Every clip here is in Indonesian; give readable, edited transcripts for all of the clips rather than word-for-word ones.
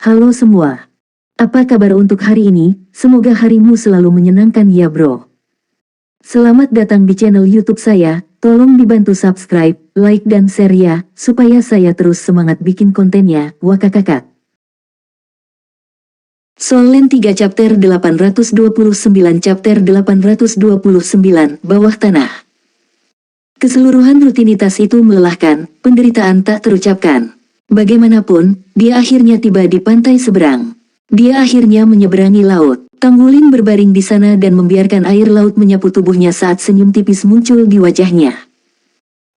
Halo semua. Apa kabar untuk hari ini? Semoga harimu selalu menyenangkan ya bro. Selamat datang di channel YouTube saya. Tolong dibantu subscribe, like dan share ya, supaya saya terus semangat bikin kontennya. Wakakakak. Solen 3 chapter 829 chapter 829 bawah tanah. Keseluruhan rutinitas itu melelahkan, penderitaan tak terucapkan. Bagaimanapun, dia akhirnya tiba di pantai seberang. Dia akhirnya menyeberangi laut. Tanggulin berbaring di sana dan membiarkan air laut menyapu tubuhnya saat senyum tipis muncul di wajahnya.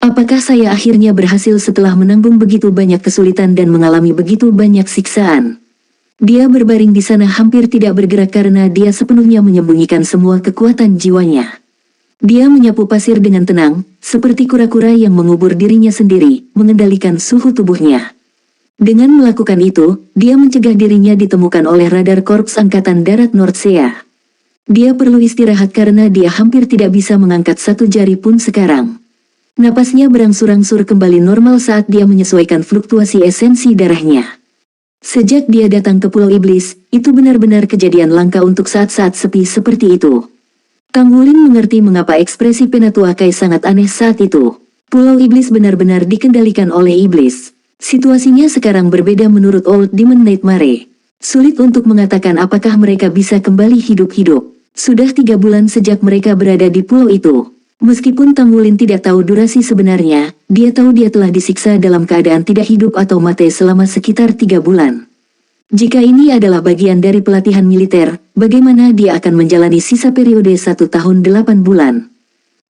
Apakah saya akhirnya berhasil setelah menanggung begitu banyak kesulitan dan mengalami begitu banyak siksaan? Dia berbaring di sana hampir tidak bergerak karena dia sepenuhnya menyembunyikan semua kekuatan jiwanya. Dia menyapu pasir dengan tenang, seperti kura-kura yang mengubur dirinya sendiri, mengendalikan suhu tubuhnya. Dengan melakukan itu, dia mencegah dirinya ditemukan oleh radar Korps Angkatan Darat Nordsea. Dia perlu istirahat karena dia hampir tidak bisa mengangkat satu jari pun sekarang. Napasnya berangsur-angsur kembali normal saat dia menyesuaikan fluktuasi esensi darahnya. Sejak dia datang ke Pulau Iblis, itu benar-benar kejadian langka untuk saat-saat sepi seperti itu. Tanggulin mengerti mengapa ekspresi Penatua Kai sangat aneh saat itu. Pulau Iblis benar-benar dikendalikan oleh Iblis. Situasinya sekarang berbeda menurut Old Demon Nightmare. Sulit untuk mengatakan apakah mereka bisa kembali hidup-hidup. Sudah 3 bulan sejak mereka berada di pulau itu. Meskipun Tanggulin tidak tahu durasi sebenarnya, dia tahu dia telah disiksa dalam keadaan tidak hidup atau mati selama sekitar 3 bulan. Jika ini adalah bagian dari pelatihan militer, bagaimana dia akan menjalani sisa periode 1 tahun 8 bulan?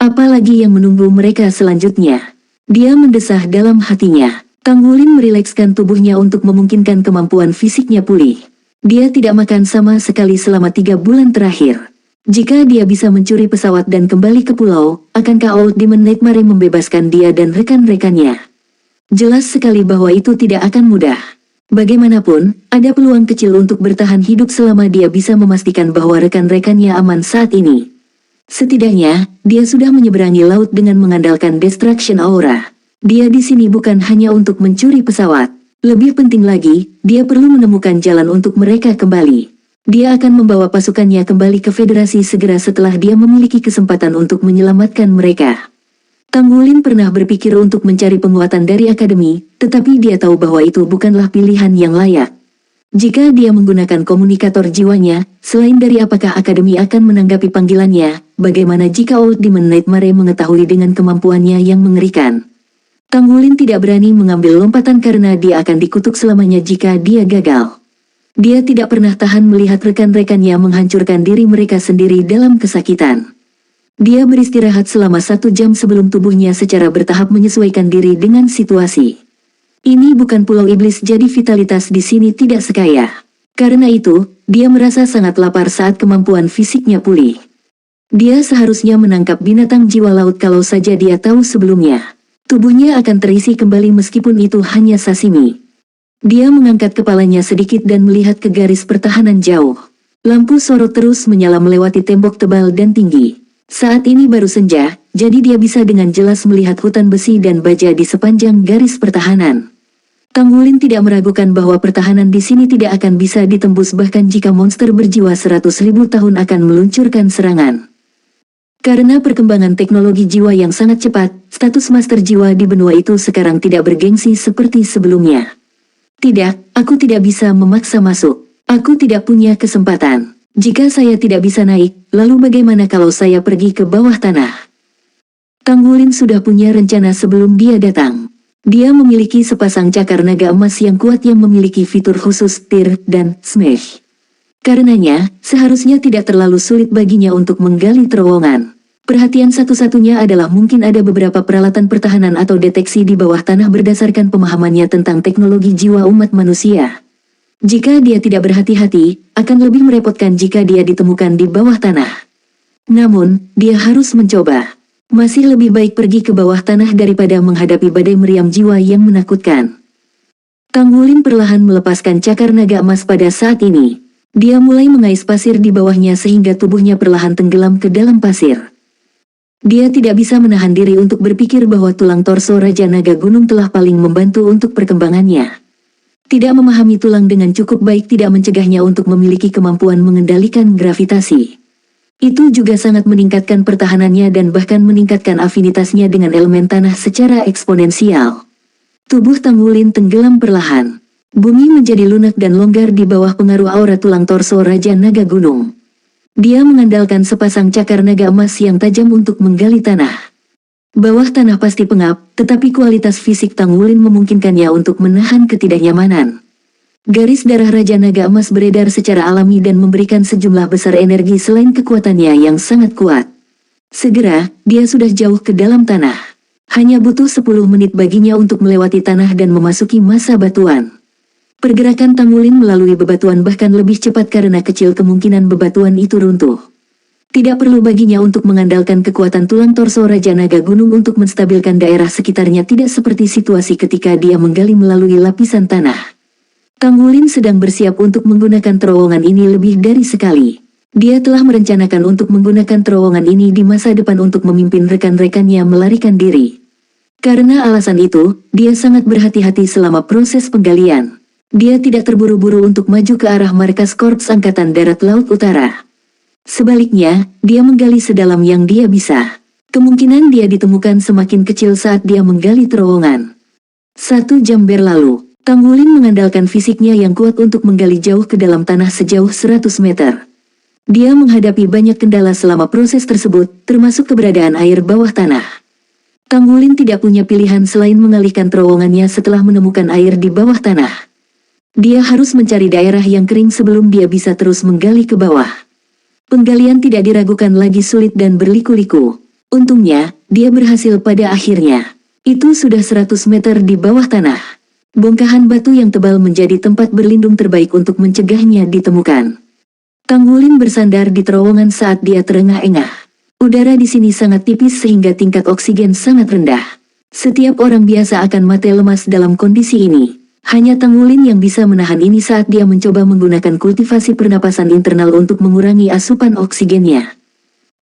Apalagi yang menunggu mereka selanjutnya? Dia mendesah dalam hatinya. Tanggulin merilekskan tubuhnya untuk memungkinkan kemampuan fisiknya pulih. Dia tidak makan sama sekali selama 3 bulan terakhir. Jika dia bisa mencuri pesawat dan kembali ke pulau, akankah Old Demon Nightmare membebaskan dia dan rekan-rekannya? Jelas sekali bahwa itu tidak akan mudah. Bagaimanapun, ada peluang kecil untuk bertahan hidup selama dia bisa memastikan bahwa rekan-rekannya aman saat ini. Setidaknya, dia sudah menyeberangi laut dengan mengandalkan Destruction Aura. Dia di sini bukan hanya untuk mencuri pesawat. Lebih penting lagi, dia perlu menemukan jalan untuk mereka kembali. Dia akan membawa pasukannya kembali ke Federasi segera setelah dia memiliki kesempatan untuk menyelamatkan mereka. Tanggulin pernah berpikir untuk mencari penguatan dari akademi, tetapi dia tahu bahwa itu bukanlah pilihan yang layak. Jika dia menggunakan komunikator jiwanya, selain dari apakah akademi akan menanggapi panggilannya, bagaimana jika Old Demon Nightmare mengetahui dengan kemampuannya yang mengerikan? Tanggulin tidak berani mengambil lompatan karena dia akan dikutuk selamanya jika dia gagal. Dia tidak pernah tahan melihat rekan-rekannya menghancurkan diri mereka sendiri dalam kesakitan. Dia beristirahat selama 1 jam sebelum tubuhnya secara bertahap menyesuaikan diri dengan situasi. Ini bukan Pulau Iblis jadi vitalitas di sini tidak sekaya. Karena itu, dia merasa sangat lapar saat kemampuan fisiknya pulih. Dia seharusnya menangkap binatang jiwa laut kalau saja dia tahu sebelumnya. Tubuhnya akan terisi kembali meskipun itu hanya sashimi. Dia mengangkat kepalanya sedikit dan melihat ke garis pertahanan jauh. Lampu sorot terus menyala melewati tembok tebal dan tinggi. Saat ini baru senja, jadi dia bisa dengan jelas melihat hutan besi dan baja di sepanjang garis pertahanan. Tanggulin tidak meragukan bahwa pertahanan di sini tidak akan bisa ditembus bahkan jika monster berjiwa 100.000 tahun akan meluncurkan serangan. Karena perkembangan teknologi jiwa yang sangat cepat, status master jiwa di benua itu sekarang tidak bergengsi seperti sebelumnya. Tidak, aku tidak bisa memaksa masuk. Aku tidak punya kesempatan. Jika saya tidak bisa naik, lalu bagaimana kalau saya pergi ke bawah tanah? Tanggulin sudah punya rencana sebelum dia datang. Dia memiliki sepasang cakar naga emas yang kuat yang memiliki fitur khusus Tir dan Smash. Karenanya, seharusnya tidak terlalu sulit baginya untuk menggali terowongan. Perhatian satu-satunya adalah mungkin ada beberapa peralatan pertahanan atau deteksi di bawah tanah berdasarkan pemahamannya tentang teknologi jiwa umat manusia. Jika dia tidak berhati-hati, akan lebih merepotkan jika dia ditemukan di bawah tanah. Namun, dia harus mencoba. Masih lebih baik pergi ke bawah tanah daripada menghadapi badai meriam jiwa yang menakutkan. Tanggulin perlahan melepaskan cakar naga emas pada saat ini. Dia mulai mengais pasir di bawahnya sehingga tubuhnya perlahan tenggelam ke dalam pasir. Dia tidak bisa menahan diri untuk berpikir bahwa tulang torso Raja Naga Gunung telah paling membantu untuk perkembangannya. Tidak memahami tulang dengan cukup baik tidak mencegahnya untuk memiliki kemampuan mengendalikan gravitasi. Itu juga sangat meningkatkan pertahanannya dan bahkan meningkatkan afinitasnya dengan elemen tanah secara eksponensial. Tubuh Tanggulin tenggelam perlahan. Bumi menjadi lunak dan longgar di bawah pengaruh aura tulang torso Raja Naga Gunung. Dia mengandalkan sepasang cakar naga emas yang tajam untuk menggali tanah. Bawah tanah pasti pengap, tetapi kualitas fisik Tanggulin memungkinkannya untuk menahan ketidaknyamanan. Garis darah Raja Naga Emas beredar secara alami dan memberikan sejumlah besar energi selain kekuatannya yang sangat kuat. Segera, dia sudah jauh ke dalam tanah. Hanya butuh 10 menit baginya untuk melewati tanah dan memasuki masa batuan. Pergerakan Tanggulin melalui bebatuan bahkan lebih cepat karena kecil kemungkinan bebatuan itu runtuh. Tidak perlu baginya untuk mengandalkan kekuatan tulang torso Raja Naga Gunung untuk menstabilkan daerah sekitarnya, tidak seperti situasi ketika dia menggali melalui lapisan tanah. Tanggulin sedang bersiap untuk menggunakan terowongan ini lebih dari sekali. Dia telah merencanakan untuk menggunakan terowongan ini di masa depan untuk memimpin rekan-rekannya melarikan diri. Karena alasan itu, dia sangat berhati-hati selama proses penggalian. Dia tidak terburu-buru untuk maju ke arah markas Korps Angkatan Darat Laut Utara. Sebaliknya, dia menggali sedalam yang dia bisa. Kemungkinan dia ditemukan semakin kecil saat dia menggali terowongan. 1 jam berlalu, Tanggulin mengandalkan fisiknya yang kuat untuk menggali jauh ke dalam tanah sejauh 100 meter. Dia menghadapi banyak kendala selama proses tersebut, termasuk keberadaan air bawah tanah. Tanggulin tidak punya pilihan selain mengalihkan terowongannya setelah menemukan air di bawah tanah. Dia harus mencari daerah yang kering sebelum dia bisa terus menggali ke bawah. Penggalian tidak diragukan lagi sulit dan berliku-liku. Untungnya, dia berhasil pada akhirnya. Itu sudah 100 meter di bawah tanah. Bongkahan batu yang tebal menjadi tempat berlindung terbaik untuk mencegahnya ditemukan. Tanggulin bersandar di terowongan saat dia terengah-engah. Udara di sini sangat tipis sehingga tingkat oksigen sangat rendah. Setiap orang biasa akan mati lemas dalam kondisi ini. Hanya Tanggulin yang bisa menahan ini saat dia mencoba menggunakan kultivasi pernapasan internal untuk mengurangi asupan oksigennya.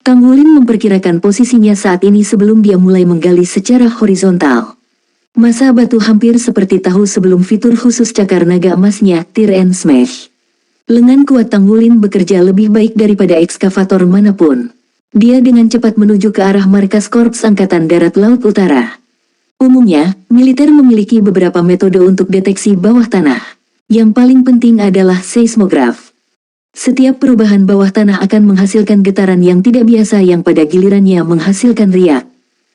Tanggulin memperkirakan posisinya saat ini sebelum dia mulai menggali secara horizontal. Masa batu hampir seperti tahu sebelum fitur khusus cakar naga emasnya, Tear and Smash. Lengan kuat Tanggulin bekerja lebih baik daripada ekskavator manapun. Dia dengan cepat menuju ke arah markas Korps Angkatan Darat Laut Utara. Umumnya, militer memiliki beberapa metode untuk deteksi bawah tanah. Yang paling penting adalah seismograf. Setiap perubahan bawah tanah akan menghasilkan getaran yang tidak biasa yang pada gilirannya menghasilkan riak.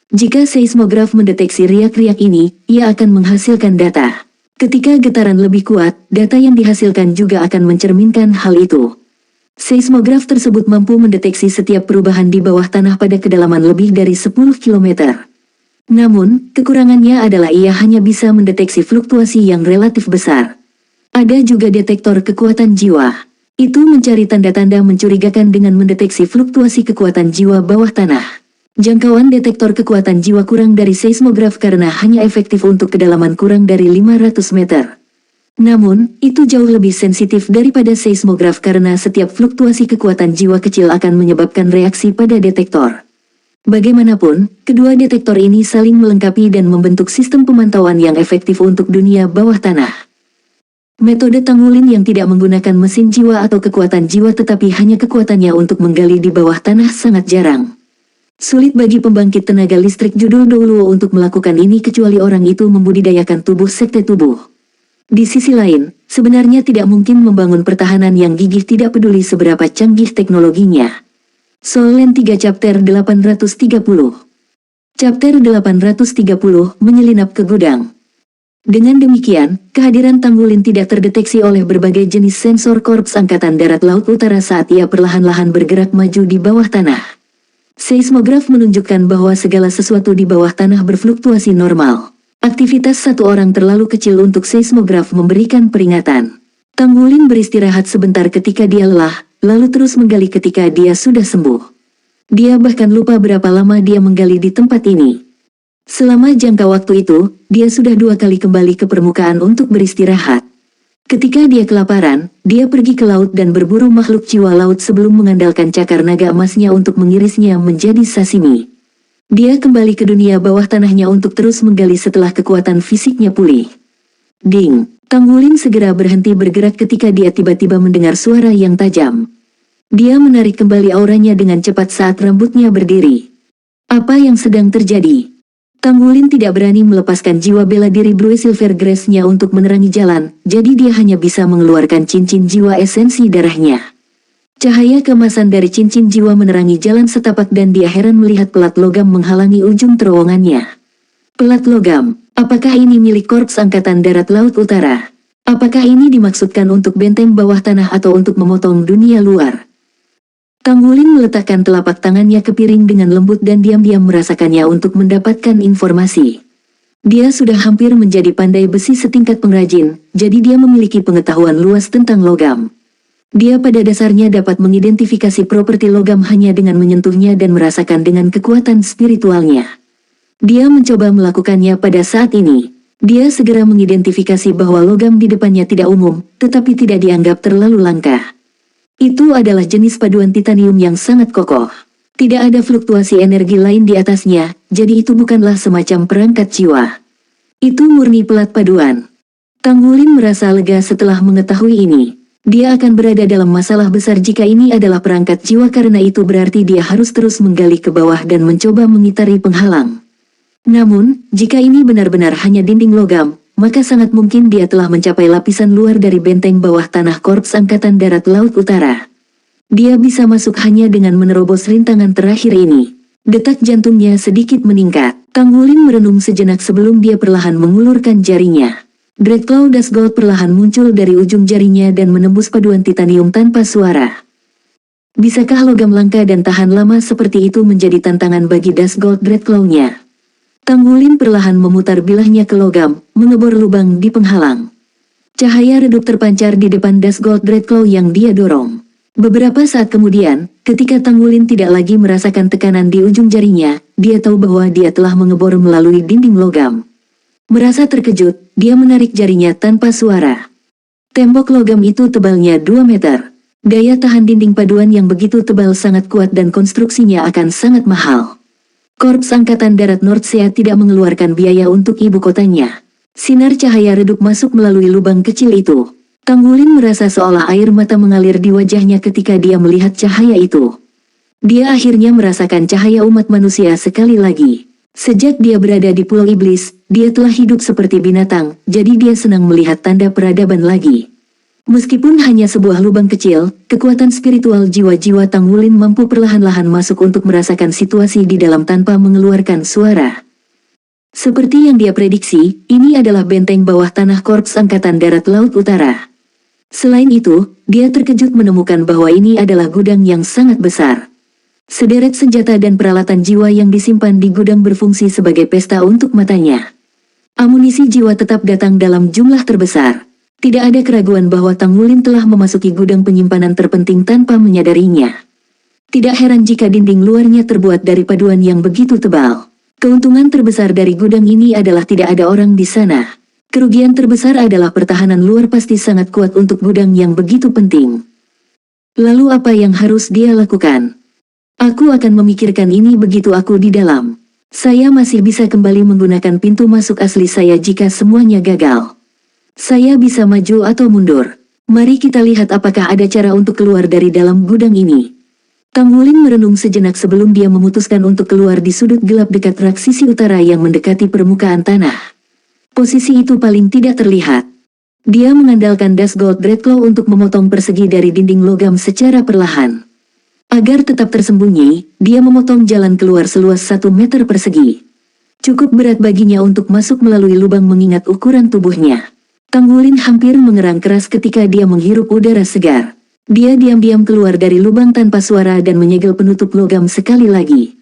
Jika seismograf mendeteksi riak-riak ini, ia akan menghasilkan data. Ketika getaran lebih kuat, data yang dihasilkan juga akan mencerminkan hal itu. Seismograf tersebut mampu mendeteksi setiap perubahan di bawah tanah pada kedalaman lebih dari 10 km. Namun, kekurangannya adalah ia hanya bisa mendeteksi fluktuasi yang relatif besar. Ada juga detektor kekuatan jiwa. Itu mencari tanda-tanda mencurigakan dengan mendeteksi fluktuasi kekuatan jiwa bawah tanah. Jangkauan detektor kekuatan jiwa kurang dari seismograf karena hanya efektif untuk kedalaman kurang dari 500 meter. Namun, itu jauh lebih sensitif daripada seismograf karena setiap fluktuasi kekuatan jiwa kecil akan menyebabkan reaksi pada detektor. Bagaimanapun, kedua detektor ini saling melengkapi dan membentuk sistem pemantauan yang efektif untuk dunia bawah tanah. Metode Tanggulin yang tidak menggunakan mesin jiwa atau kekuatan jiwa tetapi hanya kekuatannya untuk menggali di bawah tanah sangat jarang. Sulit bagi pembangkit tenaga listrik judul Douluo untuk melakukan ini kecuali orang itu membudidayakan tubuh sekte tubuh. Di sisi lain, sebenarnya tidak mungkin membangun pertahanan yang gigih tidak peduli seberapa canggih teknologinya. Solen 3 Chapter 830. Chapter 830 menyelinap ke gudang. Dengan demikian, kehadiran Tanggulin tidak terdeteksi oleh berbagai jenis sensor Korps Angkatan Darat Laut Utara saat ia perlahan-lahan bergerak maju di bawah tanah. Seismograf menunjukkan bahwa segala sesuatu di bawah tanah berfluktuasi normal. Aktivitas satu orang terlalu kecil untuk seismograf memberikan peringatan. Tanggulin beristirahat sebentar ketika dia lelah, lalu terus menggali ketika dia sudah sembuh. Dia bahkan lupa berapa lama dia menggali di tempat ini. Selama jangka waktu itu, dia sudah 2 kali kembali ke permukaan untuk beristirahat. Ketika dia kelaparan, dia pergi ke laut dan berburu makhluk jiwa laut sebelum mengandalkan cakar naga emasnya untuk mengirisnya menjadi sashimi. Dia kembali ke dunia bawah tanahnya untuk terus menggali setelah kekuatan fisiknya pulih. Ding! Tanggulin segera berhenti bergerak ketika dia tiba-tiba mendengar suara yang tajam. Dia menarik kembali auranya dengan cepat saat rambutnya berdiri. Apa yang sedang terjadi? Tanggulin tidak berani melepaskan jiwa bela diri Blue Silver Grace-nya untuk menerangi jalan, jadi dia hanya bisa mengeluarkan cincin jiwa esensi darahnya. Cahaya kemasan dari cincin jiwa menerangi jalan setapak dan dia heran melihat pelat logam menghalangi ujung terowongannya. Pelat logam, apakah ini milik Korps Angkatan Darat Laut Utara? Apakah ini dimaksudkan untuk benteng bawah tanah atau untuk memotong dunia luar? Tanggulin meletakkan telapak tangannya ke piring dengan lembut dan diam-diam merasakannya untuk mendapatkan informasi. Dia sudah hampir menjadi pandai besi setingkat pengrajin, jadi dia memiliki pengetahuan luas tentang logam. Dia pada dasarnya dapat mengidentifikasi properti logam hanya dengan menyentuhnya dan merasakan dengan kekuatan spiritualnya. Dia mencoba melakukannya pada saat ini. Dia segera mengidentifikasi bahwa logam di depannya tidak umum, tetapi tidak dianggap terlalu langka. Itu adalah jenis paduan titanium yang sangat kokoh. Tidak ada fluktuasi energi lain di atasnya, jadi itu bukanlah semacam perangkat jiwa. Itu murni pelat paduan. Tanggulin merasa lega setelah mengetahui ini. Dia akan berada dalam masalah besar jika ini adalah perangkat jiwa karena itu berarti dia harus terus menggali ke bawah dan mencoba mengitari penghalang. Namun, jika ini benar-benar hanya dinding logam, maka sangat mungkin dia telah mencapai lapisan luar dari benteng bawah tanah Korps Angkatan Darat Laut Utara. Dia bisa masuk hanya dengan menerobos rintangan terakhir ini. Detak jantungnya sedikit meningkat. Tanggulin merenung sejenak sebelum dia perlahan mengulurkan jarinya. Dreadclaw Dust Gold perlahan muncul dari ujung jarinya dan menembus paduan titanium tanpa suara. Bisakah logam langka dan tahan lama seperti itu menjadi tantangan bagi Dust Gold Dreadclaw-nya? Tanggulin perlahan memutar bilahnya ke logam, mengebor lubang di penghalang. Cahaya redup terpancar di depan Dust Gold Dreadclaw yang dia dorong. Beberapa saat kemudian, ketika Tanggulin tidak lagi merasakan tekanan di ujung jarinya, dia tahu bahwa dia telah mengebor melalui dinding logam. Merasa terkejut, dia menarik jarinya tanpa suara. Tembok logam itu tebalnya 2 meter. Daya tahan dinding paduan yang begitu tebal sangat kuat dan konstruksinya akan sangat mahal. Korps Angkatan Darat Nordsea tidak mengeluarkan biaya untuk ibu kotanya. Sinar cahaya redup masuk melalui lubang kecil itu. Tanggulin merasa seolah air mata mengalir di wajahnya ketika dia melihat cahaya itu. Dia akhirnya merasakan cahaya umat manusia sekali lagi. Sejak dia berada di Pulau Iblis, dia telah hidup seperti binatang, jadi dia senang melihat tanda peradaban lagi. Meskipun hanya sebuah lubang kecil, kekuatan spiritual jiwa-jiwa Tanggulin mampu perlahan-lahan masuk untuk merasakan situasi di dalam tanpa mengeluarkan suara. Seperti yang dia prediksi, ini adalah benteng bawah tanah Korps Angkatan Darat Laut Utara. Selain itu, dia terkejut menemukan bahwa ini adalah gudang yang sangat besar. Sederet senjata dan peralatan jiwa yang disimpan di gudang berfungsi sebagai pesta untuk matanya. Amunisi jiwa tetap datang dalam jumlah terbesar. Tidak ada keraguan bahwa Tanggulin telah memasuki gudang penyimpanan terpenting tanpa menyadarinya. Tidak heran jika dinding luarnya terbuat dari paduan yang begitu tebal. Keuntungan terbesar dari gudang ini adalah tidak ada orang di sana. Kerugian terbesar adalah pertahanan luar pasti sangat kuat untuk gudang yang begitu penting. Lalu apa yang harus dia lakukan? Aku akan memikirkan ini begitu aku di dalam. Saya masih bisa kembali menggunakan pintu masuk asli saya jika semuanya gagal. Saya bisa maju atau mundur. Mari kita lihat apakah ada cara untuk keluar dari dalam gudang ini. Tanggulin merenung sejenak sebelum dia memutuskan untuk keluar di sudut gelap dekat rak sisi utara yang mendekati permukaan tanah. Posisi itu paling tidak terlihat. Dia mengandalkan Dust Gold Dreadclaw untuk memotong persegi dari dinding logam secara perlahan. Agar tetap tersembunyi, dia memotong jalan keluar seluas 1 meter persegi. Cukup berat baginya untuk masuk melalui lubang mengingat ukuran tubuhnya. Tanggulin hampir mengerang keras ketika dia menghirup udara segar. Dia diam-diam keluar dari lubang tanpa suara dan menyegel penutup logam sekali lagi.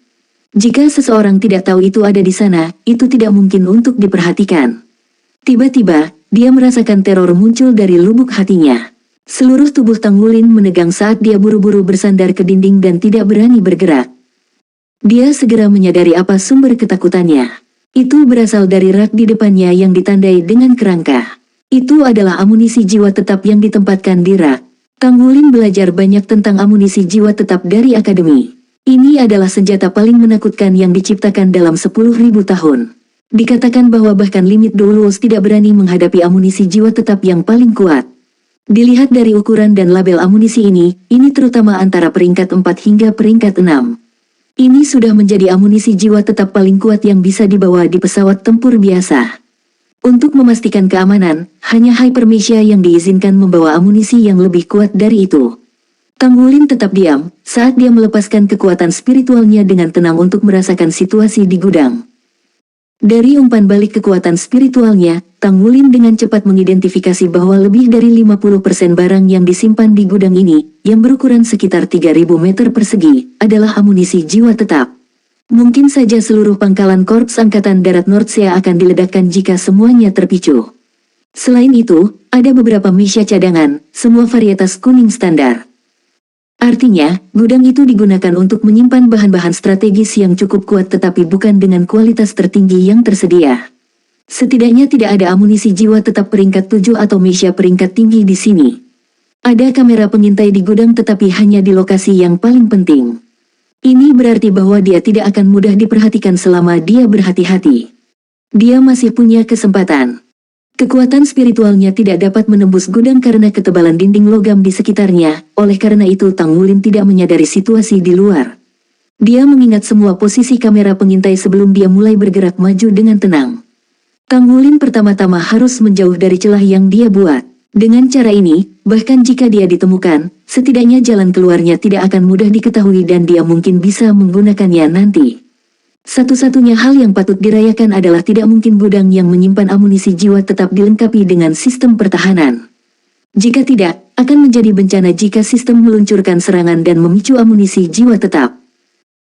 Jika seseorang tidak tahu itu ada di sana, itu tidak mungkin untuk diperhatikan. Tiba-tiba, dia merasakan teror muncul dari lubuk hatinya. Seluruh tubuh Tanggulin menegang saat dia buru-buru bersandar ke dinding dan tidak berani bergerak. Dia segera menyadari apa sumber ketakutannya. Itu berasal dari rak di depannya yang ditandai dengan kerangka. Itu adalah amunisi jiwa tetap yang ditempatkan di rak. Tanggulin belajar banyak tentang amunisi jiwa tetap dari akademi. Ini adalah senjata paling menakutkan yang diciptakan dalam 10.000 tahun. Dikatakan bahwa bahkan limit Doulos tidak berani menghadapi amunisi jiwa tetap yang paling kuat. Dilihat dari ukuran dan label amunisi ini terutama antara peringkat 4 hingga peringkat 6. Ini sudah menjadi amunisi jiwa tetap paling kuat yang bisa dibawa di pesawat tempur biasa. Untuk memastikan keamanan, hanya Hypermesia yang diizinkan membawa amunisi yang lebih kuat dari itu. Tang Wulin tetap diam saat dia melepaskan kekuatan spiritualnya dengan tenang untuk merasakan situasi di gudang. Dari umpan balik kekuatan spiritualnya, Tang Wulin dengan cepat mengidentifikasi bahwa lebih dari 50% barang yang disimpan di gudang ini, yang berukuran sekitar 3.000 meter persegi, adalah amunisi jiwa tetap. Mungkin saja seluruh pangkalan Korps Angkatan Darat Nordsea akan diledakkan jika semuanya terpicu. Selain itu, ada beberapa mesia cadangan, semua varietas kuning standar. Artinya, gudang itu digunakan untuk menyimpan bahan-bahan strategis yang cukup kuat tetapi bukan dengan kualitas tertinggi yang tersedia. Setidaknya tidak ada amunisi jiwa tetap peringkat 7 atau mesia peringkat tinggi di sini. Ada kamera pengintai di gudang tetapi hanya di lokasi yang paling penting. Ini berarti bahwa dia tidak akan mudah diperhatikan selama dia berhati-hati. Dia masih punya kesempatan. Kekuatan spiritualnya tidak dapat menembus gudang karena ketebalan dinding logam di sekitarnya, oleh karena itu Tang Wulin tidak menyadari situasi di luar. Dia mengingat semua posisi kamera pengintai sebelum dia mulai bergerak maju dengan tenang. Tang Wulin pertama-tama harus menjauh dari celah yang dia buat. Dengan cara ini, bahkan jika dia ditemukan, setidaknya jalan keluarnya tidak akan mudah diketahui dan dia mungkin bisa menggunakannya nanti. Satu-satunya hal yang patut dirayakan adalah tidak mungkin gudang yang menyimpan amunisi jiwa tetap dilengkapi dengan sistem pertahanan. Jika tidak, akan menjadi bencana jika sistem meluncurkan serangan dan memicu amunisi jiwa tetap.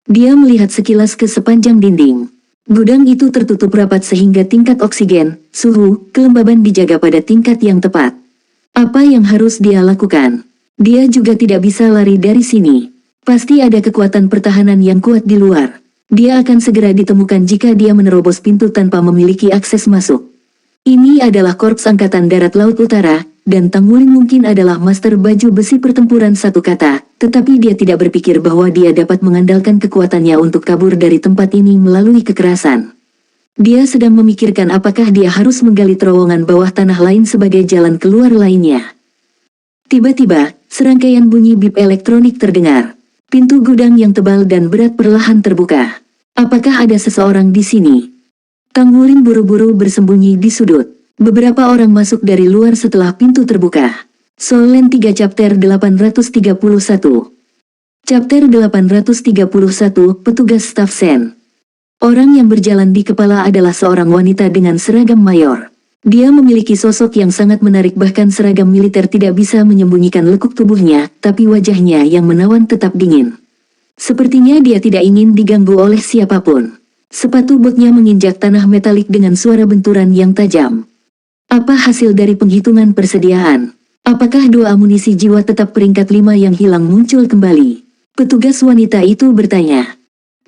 Dia melihat sekilas ke sepanjang dinding. Gudang itu tertutup rapat sehingga tingkat oksigen, suhu, kelembaban dijaga pada tingkat yang tepat. Apa yang harus dia lakukan? Dia juga tidak bisa lari dari sini. Pasti ada kekuatan pertahanan yang kuat di luar. Dia akan segera ditemukan jika dia menerobos pintu tanpa memiliki akses masuk. Ini adalah Korps Angkatan Darat Laut Utara, dan Tang Wulin mungkin adalah master baju besi pertempuran satu kata, tetapi dia tidak berpikir bahwa dia dapat mengandalkan kekuatannya untuk kabur dari tempat ini melalui kekerasan. Dia sedang memikirkan apakah dia harus menggali terowongan bawah tanah lain sebagai jalan keluar lainnya. Tiba-tiba, serangkaian bunyi bip elektronik terdengar. Pintu gudang yang tebal dan berat perlahan terbuka. Apakah ada seseorang di sini? Tang Wulin buru-buru bersembunyi di sudut. Beberapa orang masuk dari luar setelah pintu terbuka. Solen 3 Chapter 831. Chapter 831, Petugas Staf Sen. Orang yang berjalan di kepala adalah seorang wanita dengan seragam mayor. Dia memiliki sosok yang sangat menarik bahkan seragam militer tidak bisa menyembunyikan lekuk tubuhnya, tapi wajahnya yang menawan tetap dingin. Sepertinya dia tidak ingin diganggu oleh siapapun. Sepatu botnya menginjak tanah metalik dengan suara benturan yang tajam. Apa hasil dari penghitungan persediaan? Apakah 2 amunisi jiwa tetap peringkat 5 yang hilang muncul kembali? Petugas wanita itu bertanya.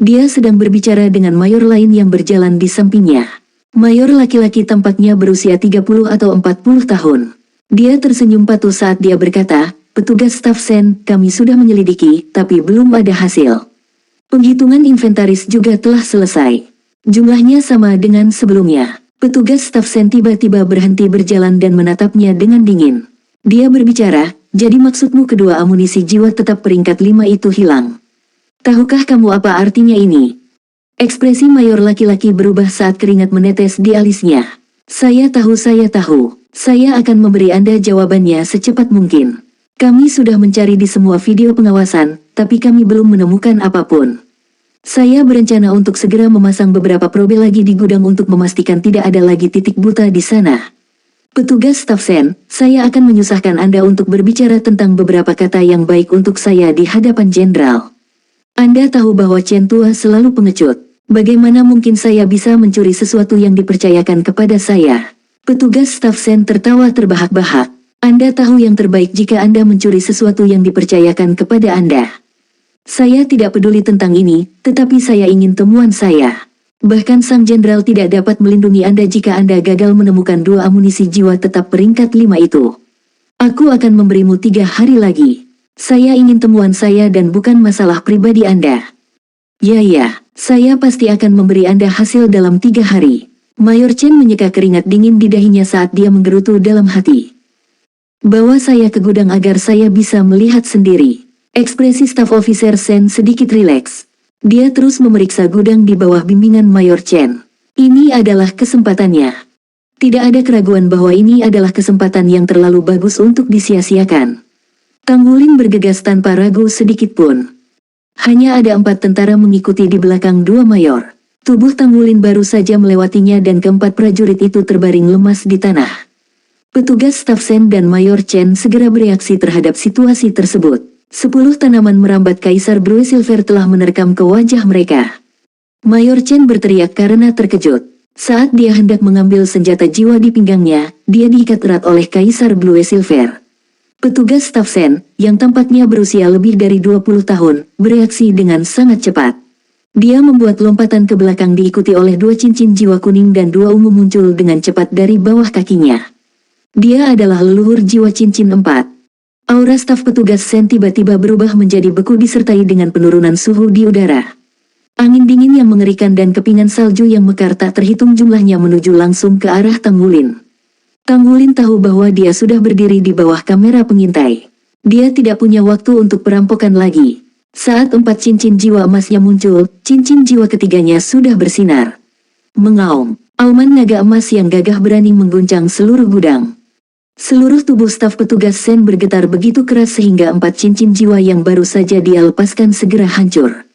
Dia sedang berbicara dengan mayor lain yang berjalan di sampingnya. Mayor laki-laki tampaknya berusia 30 atau 40 tahun. Dia tersenyum patuh saat dia berkata, "Petugas staf Sen, kami sudah menyelidiki, tapi belum ada hasil. Penghitungan inventaris juga telah selesai. Jumlahnya sama dengan sebelumnya." Petugas staf Sen tiba-tiba berhenti berjalan dan menatapnya dengan dingin. Dia berbicara, "Jadi maksudmu kedua amunisi jiwa tetap peringkat 5 itu hilang? Tahukah kamu apa artinya ini?" Ekspresi mayor laki-laki berubah saat keringat menetes di alisnya. Saya tahu. Saya akan memberi Anda jawabannya secepat mungkin. Kami sudah mencari di semua video pengawasan, tapi kami belum menemukan apapun. Saya berencana untuk segera memasang beberapa probe lagi di gudang untuk memastikan tidak ada lagi titik buta di sana. Petugas staf Sen, saya akan menyusahkan Anda untuk berbicara tentang beberapa kata yang baik untuk saya di hadapan Jenderal. Anda tahu bahwa Chen Tua selalu pengecut. Bagaimana mungkin saya bisa mencuri sesuatu yang dipercayakan kepada saya? Petugas staf Sen tertawa terbahak-bahak. Anda tahu yang terbaik jika Anda mencuri sesuatu yang dipercayakan kepada Anda. Saya tidak peduli tentang ini, tetapi saya ingin temuan saya. Bahkan Sang Jenderal tidak dapat melindungi Anda jika Anda gagal menemukan 2 amunisi jiwa tetap peringkat 5 itu. Aku akan memberimu 3 hari lagi. Saya ingin temuan saya dan bukan masalah pribadi Anda. Ya, saya pasti akan memberi Anda hasil dalam 3 hari. Mayor Chen menyeka keringat dingin di dahinya saat dia menggerutu dalam hati. Bawa saya ke gudang agar saya bisa melihat sendiri. Ekspresi staf officer Sen sedikit rileks. Dia terus memeriksa gudang di bawah bimbingan Mayor Chen. Ini adalah kesempatannya. Tidak ada keraguan bahwa ini adalah kesempatan yang terlalu bagus untuk disia-siakan. Tang Wulin bergegas tanpa ragu sedikit pun. Hanya ada 4 tentara mengikuti di belakang 2 mayor. Tubuh Tang Wulin baru saja melewatinya dan keempat prajurit itu terbaring lemas di tanah. Petugas staf Sen dan Mayor Chen segera bereaksi terhadap situasi tersebut. 10 tanaman merambat Kaisar Blue Silver telah menerkam ke wajah mereka. Mayor Chen berteriak karena terkejut. Saat dia hendak mengambil senjata jiwa di pinggangnya, dia diikat erat oleh Kaisar Blue Silver. Petugas staf Sen, yang tampaknya berusia lebih dari 20 tahun, bereaksi dengan sangat cepat. Dia membuat lompatan ke belakang diikuti oleh 2 cincin jiwa kuning dan 2 ungu muncul dengan cepat dari bawah kakinya. Dia adalah leluhur jiwa cincin 4. Aura staf petugas Sen tiba-tiba berubah menjadi beku disertai dengan penurunan suhu di udara. Angin dingin yang mengerikan dan kepingan salju yang mekar tak terhitung jumlahnya menuju langsung ke arah Tang Wulin. Tang Wulin tahu bahwa dia sudah berdiri di bawah kamera pengintai. Dia tidak punya waktu untuk perampokan lagi. Saat 4 cincin jiwa emasnya muncul, cincin jiwa ketiganya sudah bersinar. Mengaum, auman naga emas yang gagah berani mengguncang seluruh gudang. Seluruh tubuh staf petugas Sen bergetar begitu keras sehingga 4 cincin jiwa yang baru saja dia lepaskan segera hancur.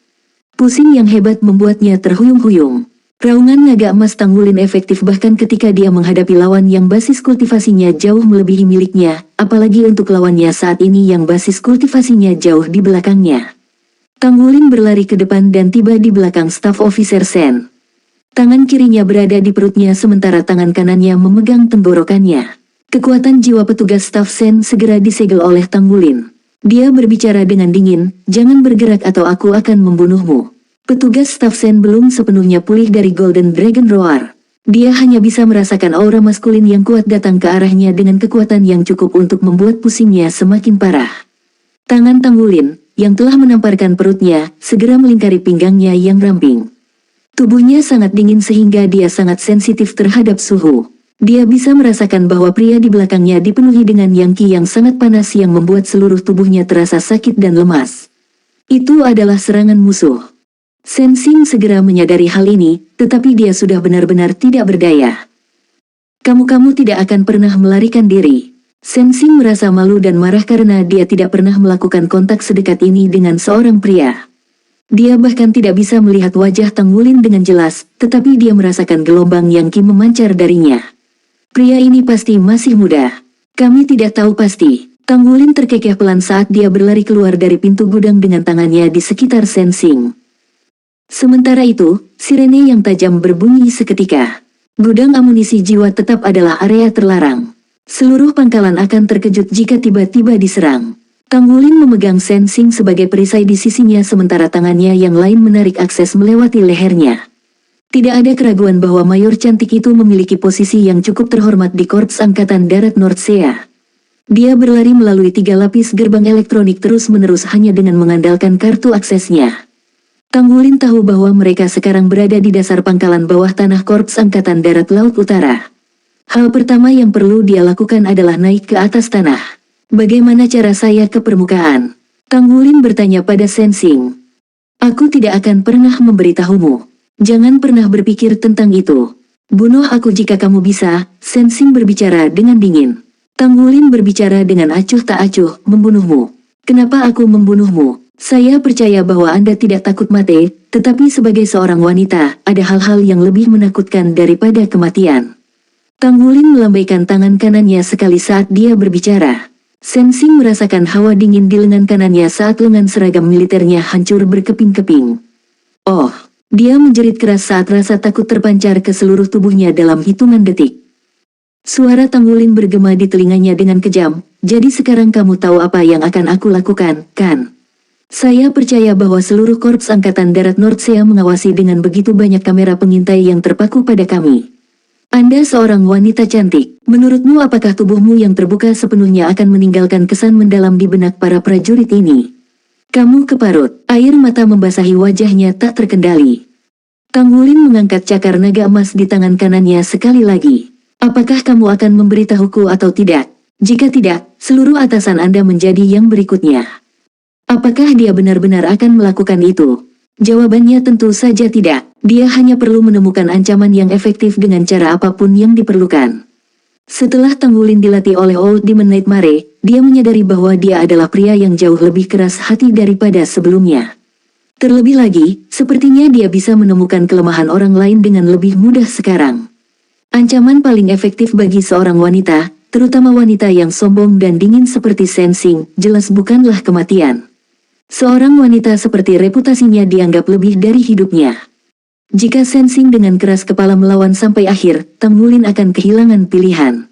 Pusing yang hebat membuatnya terhuyung-huyung. Raungan naga emas Tang Wulin efektif bahkan ketika dia menghadapi lawan yang basis kultivasinya jauh melebihi miliknya, apalagi untuk lawannya saat ini yang basis kultivasinya jauh di belakangnya. Tang Wulin berlari ke depan dan tiba di belakang staf officer Sen. Tangan kirinya berada di perutnya sementara tangan kanannya memegang tenggorokannya. Kekuatan jiwa petugas staf Sen segera disegel oleh Tang Wulin. Dia berbicara dengan dingin, jangan bergerak atau aku akan membunuhmu. Petugas staf Sen belum sepenuhnya pulih dari Golden Dragon Roar. Dia hanya bisa merasakan aura maskulin yang kuat datang ke arahnya dengan kekuatan yang cukup untuk membuat pusingnya semakin parah. Tangan Tang Wulin, yang telah menamparkan perutnya, segera melingkari pinggangnya yang ramping. Tubuhnya sangat dingin sehingga dia sangat sensitif terhadap suhu. Dia bisa merasakan bahwa pria di belakangnya dipenuhi dengan yangki yang sangat panas yang membuat seluruh tubuhnya terasa sakit dan lemas. Itu adalah serangan musuh. Sensing segera menyadari hal ini, tetapi dia sudah benar-benar tidak berdaya. Kamu tidak akan pernah melarikan diri. Sensing merasa malu dan marah karena dia tidak pernah melakukan kontak sedekat ini dengan seorang pria. Dia bahkan tidak bisa melihat wajah Tang Wulin dengan jelas, tetapi dia merasakan gelombang yangki memancar darinya. Pria ini pasti masih muda. Kami tidak tahu pasti. Tang Wulin terkekeh pelan saat dia berlari keluar dari pintu gudang dengan tangannya di sekitar Sensing. Sementara itu, sirene yang tajam berbunyi seketika. Gudang amunisi jiwa tetap adalah area terlarang. Seluruh pangkalan akan terkejut jika tiba-tiba diserang. Tang Wulin memegang Sensing sebagai perisai di sisinya sementara tangannya yang lain menarik akses melewati lehernya. Tidak ada keraguan bahwa mayor cantik itu memiliki posisi yang cukup terhormat di Korps Angkatan Darat Nordsea. Dia berlari melalui 3 lapis gerbang elektronik terus-menerus hanya dengan mengandalkan kartu aksesnya. Tang Wulin tahu bahwa mereka sekarang berada di dasar pangkalan bawah tanah Korps Angkatan Darat Laut Utara. Hal pertama yang perlu dia lakukan adalah naik ke atas tanah. Bagaimana cara saya ke permukaan? Tang Wulin bertanya pada Sensing. Aku tidak akan pernah memberitahumu. Jangan pernah berpikir tentang itu. Bunuh aku jika kamu bisa, Sensing berbicara dengan dingin. Tang Wulin berbicara dengan acuh tak acuh, membunuhmu. Kenapa aku membunuhmu? Saya percaya bahwa Anda tidak takut mati, tetapi sebagai seorang wanita, ada hal-hal yang lebih menakutkan daripada kematian. Tang Wulin melambaikan tangan kanannya sekali saat dia berbicara. Sensing merasakan hawa dingin di lengan kanannya saat lengan seragam militernya hancur berkeping-keping. Oh! Dia menjerit keras saat rasa takut terpancar ke seluruh tubuhnya dalam hitungan detik. Suara Tang Wulin bergema di telinganya dengan kejam, jadi sekarang kamu tahu apa yang akan aku lakukan, kan? Saya percaya bahwa seluruh Korps Angkatan Darat Nordsea mengawasi dengan begitu banyak kamera pengintai yang terpaku pada kami. Anda seorang wanita cantik, menurutmu apakah tubuhmu yang terbuka sepenuhnya akan meninggalkan kesan mendalam di benak para prajurit ini? Kamu keparut, air mata membasahi wajahnya tak terkendali. Tang Wulin mengangkat cakar naga emas di tangan kanannya sekali lagi. Apakah kamu akan memberitahuku atau tidak? Jika tidak, seluruh atasan Anda menjadi yang berikutnya. Apakah dia benar-benar akan melakukan itu? Jawabannya tentu saja tidak. Dia hanya perlu menemukan ancaman yang efektif dengan cara apapun yang diperlukan. Setelah Tang Wulin dilatih oleh Old Demon Nightmare, dia menyadari bahwa dia adalah pria yang jauh lebih keras hati daripada sebelumnya. Terlebih lagi, sepertinya dia bisa menemukan kelemahan orang lain dengan lebih mudah sekarang. Ancaman paling efektif bagi seorang wanita, terutama wanita yang sombong dan dingin seperti Sensing, jelas bukanlah kematian. Seorang wanita seperti reputasinya dianggap lebih dari hidupnya. Jika Sensing dengan keras kepala melawan sampai akhir, Tang Wulin akan kehilangan pilihan.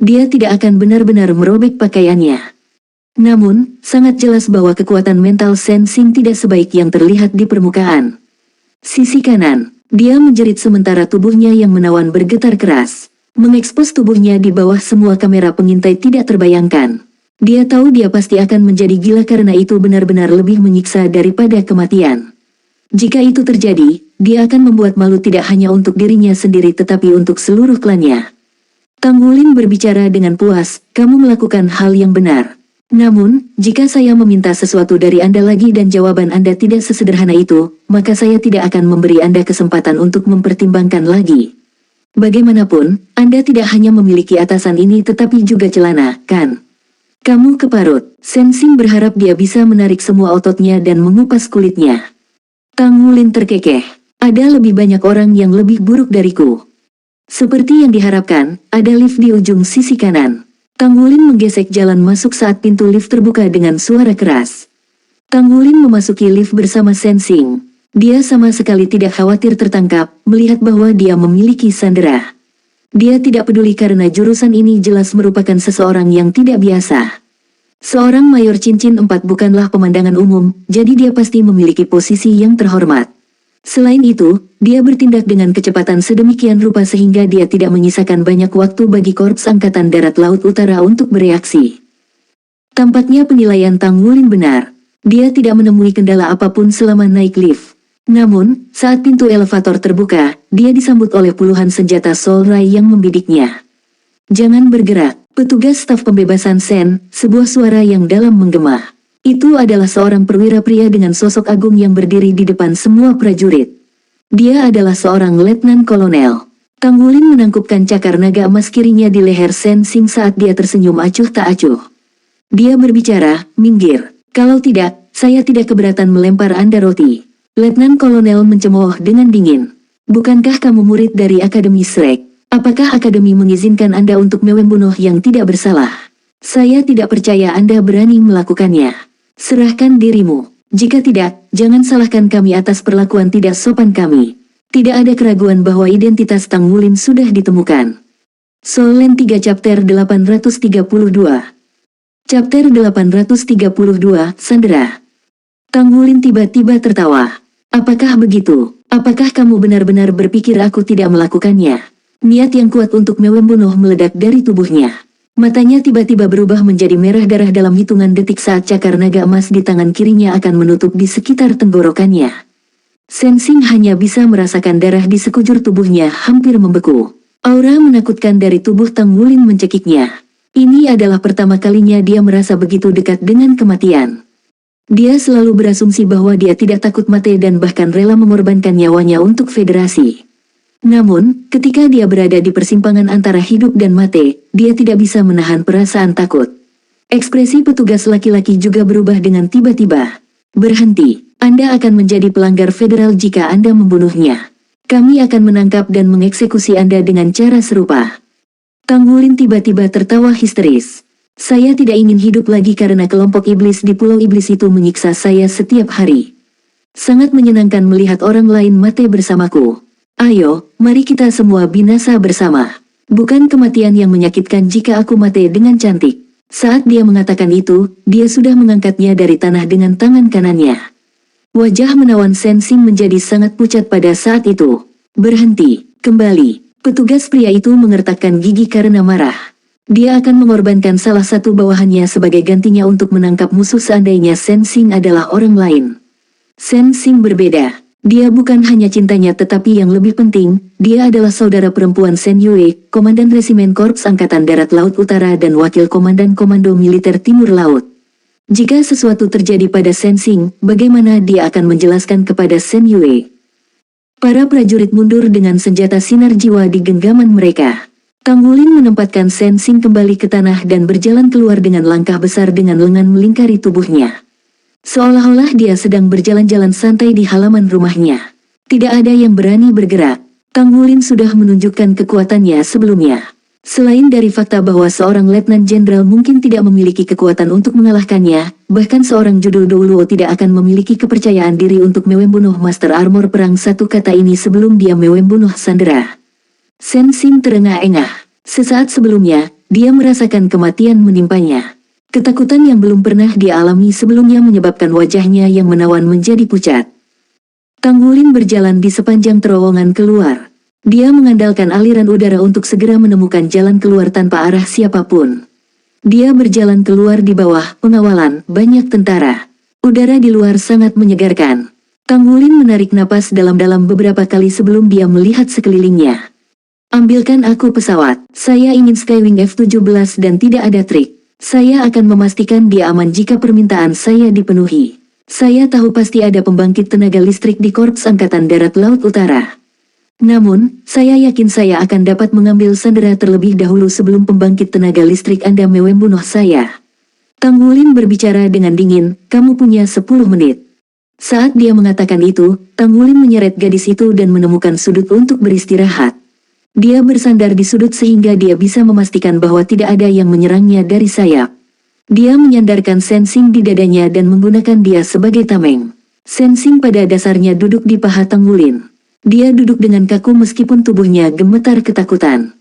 Dia tidak akan benar-benar merobek pakaiannya. Namun, sangat jelas bahwa kekuatan mental Sensing tidak sebaik yang terlihat di permukaan. Sisi kanan, dia menjerit sementara tubuhnya yang menawan bergetar keras. Mengekspos tubuhnya di bawah semua kamera pengintai tidak terbayangkan. Dia tahu dia pasti akan menjadi gila karena itu benar-benar lebih menyiksa daripada kematian. Jika itu terjadi, dia akan membuat malu tidak hanya untuk dirinya sendiri tetapi untuk seluruh klannya. Tang Wulin berbicara dengan puas, kamu melakukan hal yang benar. Namun, jika saya meminta sesuatu dari Anda lagi dan jawaban Anda tidak sesederhana itu, maka saya tidak akan memberi Anda kesempatan untuk mempertimbangkan lagi. Bagaimanapun, Anda tidak hanya memiliki atasan ini tetapi juga celana, kan? Kamu keparut. Sensing berharap dia bisa menarik semua ototnya dan mengupas kulitnya. Tang Wulin terkekeh. Ada lebih banyak orang yang lebih buruk dariku. Seperti yang diharapkan, ada lift di ujung sisi kanan. Tang Wulin menggesek jalan masuk saat pintu lift terbuka dengan suara keras. Tang Wulin memasuki lift bersama Sensing. Dia sama sekali tidak khawatir tertangkap, melihat bahwa dia memiliki sandera. Dia tidak peduli karena jurusan ini jelas merupakan seseorang yang tidak biasa. Seorang mayor cincin 4 bukanlah pemandangan umum, jadi dia pasti memiliki posisi yang terhormat. Selain itu, dia bertindak dengan kecepatan sedemikian rupa sehingga dia tidak menyisakan banyak waktu bagi Korps Angkatan Darat Laut Utara untuk bereaksi. Tampaknya penilaian Tang Wulin benar. Dia tidak menemui kendala apapun selama naik lift. Namun, saat pintu elevator terbuka, dia disambut oleh puluhan senjata Soul Ray yang membidiknya. Jangan bergerak, petugas staf pembebasan Sen, sebuah suara yang dalam menggema. Itu adalah seorang perwira pria dengan sosok agung yang berdiri di depan semua prajurit. Dia adalah seorang letnan kolonel. Tang Wulin menangkupkan cakar naga emas kirinya di leher Sensing saat dia tersenyum acuh tak acuh. Dia berbicara, minggir. Kalau tidak, saya tidak keberatan melempar Anda roti. Letnan kolonel mencemooh dengan dingin. Bukankah kamu murid dari Akademi Shrek? Apakah Akademi mengizinkan Anda untuk membunuh yang tidak bersalah? Saya tidak percaya Anda berani melakukannya. Serahkan dirimu. Jika tidak, jangan salahkan kami atas perlakuan tidak sopan kami. Tidak ada keraguan bahwa identitas Tang Wulin sudah ditemukan. Soul Land 3 Chapter 832. Chapter 832, Sandera. Tang Wulin tiba-tiba tertawa. Apakah begitu? Apakah kamu benar-benar berpikir aku tidak melakukannya? Niat yang kuat untuk membunuh meledak dari tubuhnya. Matanya tiba-tiba berubah menjadi merah darah dalam hitungan detik saat cakar naga emas di tangan kirinya akan menutup di sekitar tenggorokannya. Sensing hanya bisa merasakan darah di sekujur tubuhnya hampir membeku. Aura menakutkan dari tubuh Tang Wulin mencekiknya. Ini adalah pertama kalinya dia merasa begitu dekat dengan kematian. Dia selalu berasumsi bahwa dia tidak takut mati dan bahkan rela mengorbankan nyawanya untuk federasi. Namun, ketika dia berada di persimpangan antara hidup dan mati, dia tidak bisa menahan perasaan takut. Ekspresi petugas laki-laki juga berubah dengan tiba-tiba. Berhenti, Anda akan menjadi pelanggar federal jika Anda membunuhnya. Kami akan menangkap dan mengeksekusi Anda dengan cara serupa. Tang Wulin tiba-tiba tertawa histeris. Saya tidak ingin hidup lagi karena kelompok iblis di Pulau Iblis itu menyiksa saya setiap hari. Sangat menyenangkan melihat orang lain mati bersamaku. Ayo, mari kita semua binasa bersama. Bukan kematian yang menyakitkan jika aku mati dengan cantik. Saat dia mengatakan itu, dia sudah mengangkatnya dari tanah dengan tangan kanannya. Wajah menawan Sensing menjadi sangat pucat pada saat itu. Berhenti, kembali. Petugas pria itu mengertakkan gigi karena marah. Dia akan mengorbankan salah satu bawahannya sebagai gantinya untuk menangkap musuh seandainya Sensing adalah orang lain. Sensing berbeda. Dia bukan hanya cintanya tetapi yang lebih penting, dia adalah saudara perempuan Shen Yue, Komandan Resimen Korps Angkatan Darat Laut Utara dan Wakil Komandan Komando Militer Timur Laut. Jika sesuatu terjadi pada Shen Xing, bagaimana dia akan menjelaskan kepada Shen Yue? Para prajurit mundur dengan senjata sinar jiwa di genggaman mereka. Tang Wulin menempatkan Shen Xing kembali ke tanah dan berjalan keluar dengan langkah besar dengan lengan melingkari tubuhnya. Seolah-olah dia sedang berjalan-jalan santai di halaman rumahnya. Tidak ada yang berani bergerak. Tang Wulin sudah menunjukkan kekuatannya sebelumnya. Selain dari fakta bahwa seorang letnan jenderal mungkin tidak memiliki kekuatan untuk mengalahkannya, bahkan seorang judul Douluo tidak akan memiliki kepercayaan diri untuk membunuh Master Armor Perang satu kata ini sebelum dia membunuh Sandera. Shen Xing terengah-engah. Sesaat sebelumnya, dia merasakan kematian menimpanya. Ketakutan yang belum pernah dia alami sebelumnya menyebabkan wajahnya yang menawan menjadi pucat. Tang Wulin berjalan di sepanjang terowongan keluar. Dia mengandalkan aliran udara untuk segera menemukan jalan keluar tanpa arah siapapun. Dia berjalan keluar di bawah pengawalan banyak tentara. Udara di luar sangat menyegarkan. Tang Wulin menarik napas dalam-dalam beberapa kali sebelum dia melihat sekelilingnya. Ambilkan aku pesawat. Saya ingin Skywing F-17 dan tidak ada trik. Saya akan memastikan dia aman jika permintaan saya dipenuhi. Saya tahu pasti ada pembangkit tenaga listrik di Korps Angkatan Darat Laut Utara. Namun, saya yakin saya akan dapat mengambil Sandera terlebih dahulu sebelum pembangkit tenaga listrik Anda membunuh saya. Tang Wulin berbicara dengan dingin, kamu punya 10 menit. Saat dia mengatakan itu, Tang Wulin menyeret gadis itu dan menemukan sudut untuk beristirahat. Dia bersandar di sudut sehingga dia bisa memastikan bahwa tidak ada yang menyerangnya dari sayap. Dia menyandarkan Shen Xing di dadanya dan menggunakan dia sebagai tameng. Shen Xing pada dasarnya duduk di paha Tang Wulin. Dia duduk dengan kaku meskipun tubuhnya gemetar ketakutan.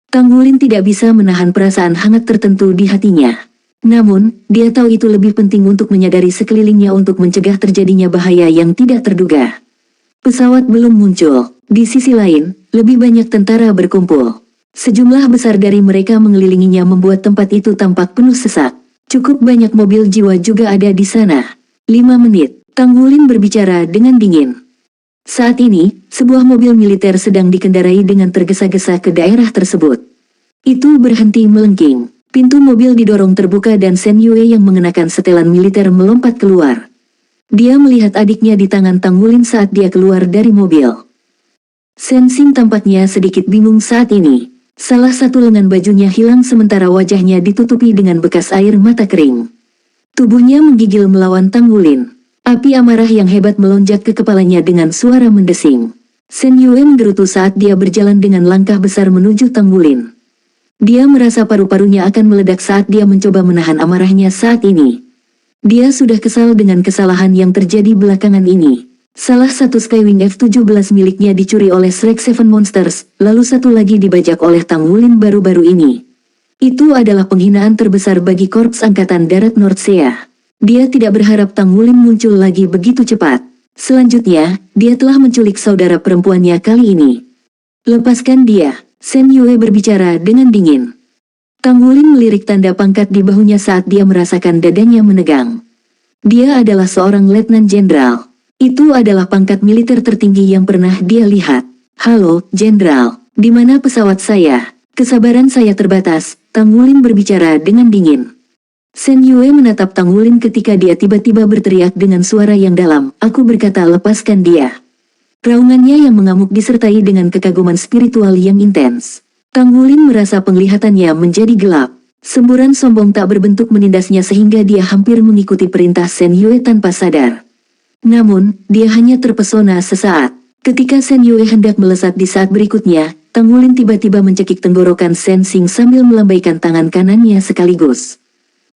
Tang Wulin tidak bisa menahan perasaan hangat tertentu di hatinya. Namun, dia tahu itu lebih penting untuk menyadari sekelilingnya untuk mencegah terjadinya bahaya yang tidak terduga. Pesawat belum muncul. Di sisi lain, lebih banyak tentara berkumpul. Sejumlah besar dari mereka mengelilinginya membuat tempat itu tampak penuh sesak. Cukup banyak mobil jiwa juga ada di sana. 5 menit, Tang Wulin berbicara dengan dingin. Saat ini, sebuah mobil militer sedang dikendarai dengan tergesa-gesa ke daerah tersebut. Itu berhenti melengking. Pintu mobil didorong terbuka dan Shen Yue yang mengenakan setelan militer melompat keluar. Dia melihat adiknya di tangan Tang Wulin saat dia keluar dari mobil. Shen Xing tampaknya sedikit bingung saat ini. Salah satu lengan bajunya hilang sementara wajahnya ditutupi dengan bekas air mata kering. Tubuhnya menggigil melawan Tang Wulin. Api amarah yang hebat melonjak ke kepalanya dengan suara mendesing. Shen Yue menggerutu saat dia berjalan dengan langkah besar menuju Tang Wulin. Dia merasa paru-parunya akan meledak saat dia mencoba menahan amarahnya saat ini. Dia sudah kesal dengan kesalahan yang terjadi belakangan ini. Salah satu Skywing F-17 miliknya dicuri oleh Shrek Seven Monsters, lalu satu lagi dibajak oleh Tang Wulin baru-baru ini. Itu adalah penghinaan terbesar bagi Korps Angkatan Darat Northsea. Dia tidak berharap Tang Wulin muncul lagi begitu cepat. Selanjutnya, dia telah menculik saudara perempuannya kali ini. Lepaskan dia, Shen Yue berbicara dengan dingin. Tang Wulin melirik tanda pangkat di bahunya saat dia merasakan dadanya menegang. Dia adalah seorang letnan jenderal. Itu adalah pangkat militer tertinggi yang pernah dia lihat. Halo, jenderal, di mana pesawat saya? Kesabaran saya terbatas, Tang Wulin berbicara dengan dingin. Shen Yue menatap Tang Wulin ketika dia tiba-tiba berteriak dengan suara yang dalam, aku berkata lepaskan dia. Raungannya yang mengamuk disertai dengan kekaguman spiritual yang intens. Tang Wulin merasa penglihatannya menjadi gelap. Semburan sombong tak berbentuk menindasnya sehingga dia hampir mengikuti perintah Shen Yue tanpa sadar. Namun, dia hanya terpesona sesaat. Ketika Shen Yue hendak melesat di saat berikutnya, Tang Wulin tiba-tiba mencekik tenggorokan Shen Xing sambil melambaikan tangan kanannya sekaligus.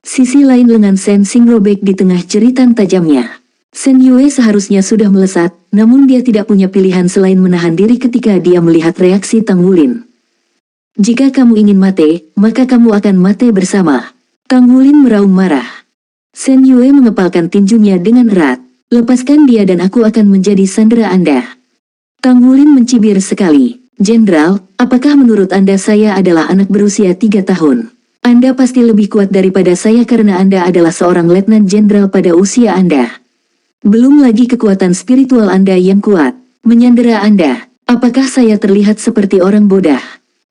Sisi lain lengan Shen Xing robek di tengah jeritan tajamnya. Shen Yue seharusnya sudah melesat, namun dia tidak punya pilihan selain menahan diri ketika dia melihat reaksi Tang Wulin. Jika kamu ingin mati, maka kamu akan mati bersama. Tang Wulin meraung marah. Shen Yue mengepalkan tinjunya dengan erat. Lepaskan dia dan aku akan menjadi sandera Anda. Tang Wulin mencibir sekali. Jenderal, apakah menurut Anda saya adalah anak berusia 3 tahun? Anda pasti lebih kuat daripada saya karena Anda adalah seorang letnan jenderal pada usia Anda. Belum lagi kekuatan spiritual Anda yang kuat, menyandera Anda. Apakah saya terlihat seperti orang bodoh?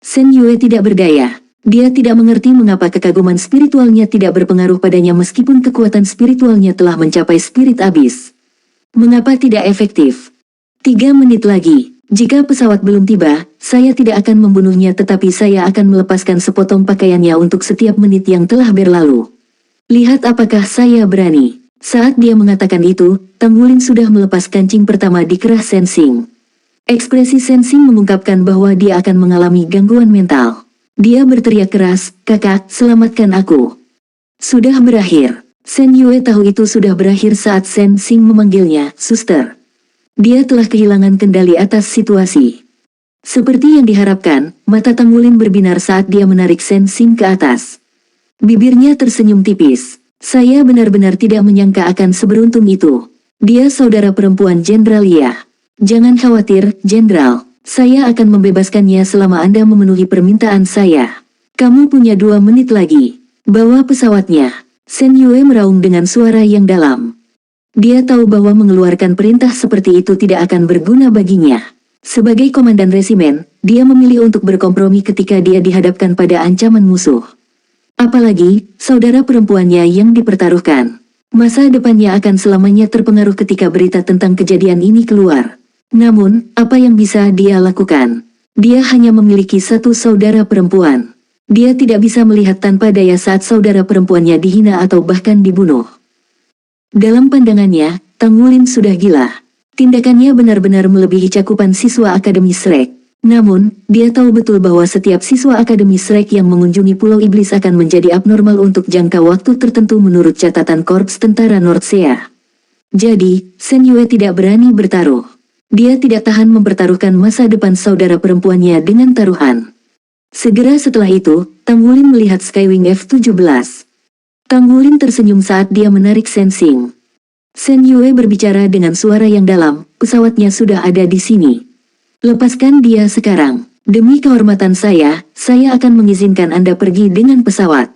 Shen Yue tidak berdaya. Dia tidak mengerti mengapa kekaguman spiritualnya tidak berpengaruh padanya meskipun kekuatan spiritualnya telah mencapai spirit abyss. Mengapa tidak efektif? 3 menit lagi. Jika pesawat belum tiba, saya tidak akan membunuhnya tetapi saya akan melepaskan sepotong pakaiannya untuk setiap menit yang telah berlalu. Lihat apakah saya berani. Saat dia mengatakan itu, Tang Wulin sudah melepas kancing pertama di kerah Sensing. Ekspresi Sensing mengungkapkan bahwa dia akan mengalami gangguan mental. Dia berteriak keras, "Kakak, selamatkan aku." Sudah berakhir. Shen Yue tahu itu sudah berakhir saat Sensing memanggilnya, "Suster." Dia telah kehilangan kendali atas situasi. Seperti yang diharapkan, mata Tang Wulin berbinar saat dia menarik Sensing ke atas. Bibirnya tersenyum tipis. Saya benar-benar tidak menyangka akan seberuntung itu. Dia saudara perempuan Jenderal Ye. Jangan khawatir, Jenderal. Saya akan membebaskannya selama Anda memenuhi permintaan saya. Kamu punya 2 menit lagi. Bawa pesawatnya. Shen Yue meraung dengan suara yang dalam. Dia tahu bahwa mengeluarkan perintah seperti itu tidak akan berguna baginya. Sebagai komandan resimen, dia memilih untuk berkompromi ketika dia dihadapkan pada ancaman musuh. Apalagi, saudara perempuannya yang dipertaruhkan. Masa depannya akan selamanya terpengaruh ketika berita tentang kejadian ini keluar. Namun, apa yang bisa dia lakukan? Dia hanya memiliki 1 saudara perempuan. Dia tidak bisa melihat tanpa daya saat saudara perempuannya dihina atau bahkan dibunuh. Dalam pandangannya, Tang Wulin sudah gila. Tindakannya benar-benar melebihi cakupan siswa Akademi Shrek. Namun, dia tahu betul bahwa setiap siswa Akademi Shrek yang mengunjungi Pulau Iblis akan menjadi abnormal untuk jangka waktu tertentu menurut catatan Korps Tentara Nordsea. Jadi, Shen Yue tidak berani bertaruh. Dia tidak tahan mempertaruhkan masa depan saudara perempuannya dengan taruhan. Segera setelah itu, Tang Wulin melihat Skywing F-17. Tang Wulin tersenyum saat dia menarik Sensing. Shen Yue berbicara dengan suara yang dalam, "Pesawatnya sudah ada di sini. Lepaskan dia sekarang. Demi kehormatan saya akan mengizinkan Anda pergi dengan pesawat."